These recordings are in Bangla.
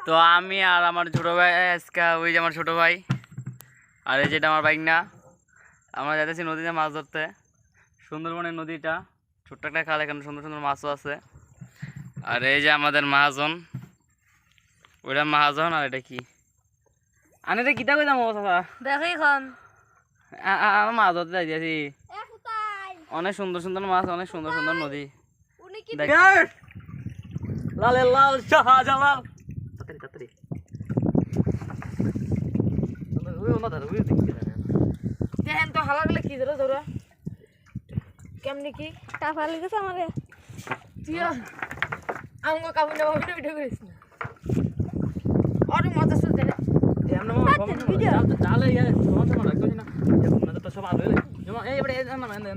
তো আমি আর আমার ছোট ভাই আজকে ওই যে আমার ছোট ভাই আর এই যেটা আমার বাইক না, আমরা যাইতেছি নদীতে মাছ ধরতে। সুন্দরবনের নদীটা ছোট্ট একটা খাল, এখানে সুন্দর সুন্দর মাছও আছে। আর এই যে আমাদের মহাজন, ওইটা মহাজন। আর এটা কি আনে রে কিতা কইতাম চাচা দেখি খন মাছ ধরতে যাইতেছি। অনেক সুন্দর সুন্দর মাছ, অনেক সুন্দর সুন্দর নদী। লালে লাল শাহজালাল তাড়াতাড়ি ওই ওনা ধর ওই দেখি দেখেন তো হালা গেলে কি ধরো ধরো কেমনি কি টাফা লেগেছে আমারে। তুই আমগো কাবু না ভিডিও ভিডিও করিস না আর মজা শুনতে রে এমন মামা চালে ইয়া তোমার তোমার রাখো না এরকম না তো সব আলো এলে জমা এই বড় না না না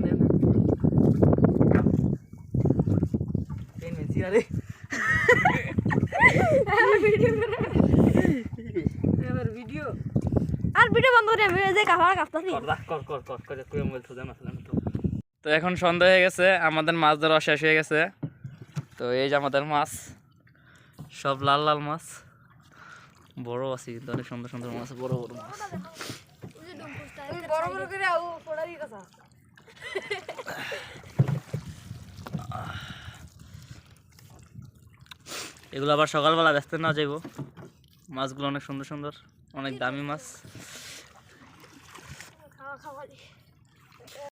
এই মেসি আরে এবার ভিডিও আর ভিডিও বন্ধ করে আমি যে কাফার কাফতাছি। কর কই মোবাইল তো জানা তো। তো এখন সন্ধ্যা হয়ে গেছে, আমাদের মাছ ধরা শেষ হয়ে গেছে। তো এই যে আমাদের মাছ, সব লাল লাল মাছ, বড় আছে কিন্তু অনেক সুন্দর সুন্দর মাছ, বড় বড় মাছ। বড় বড় করে আউ পড়ারি কথা এগুলো আবার সকালবেলা ব্যস্ত না যাইব। মাছগুলো অনেক সুন্দর সুন্দর, অনেক দামি মাছ। খাওয়া খাওয়া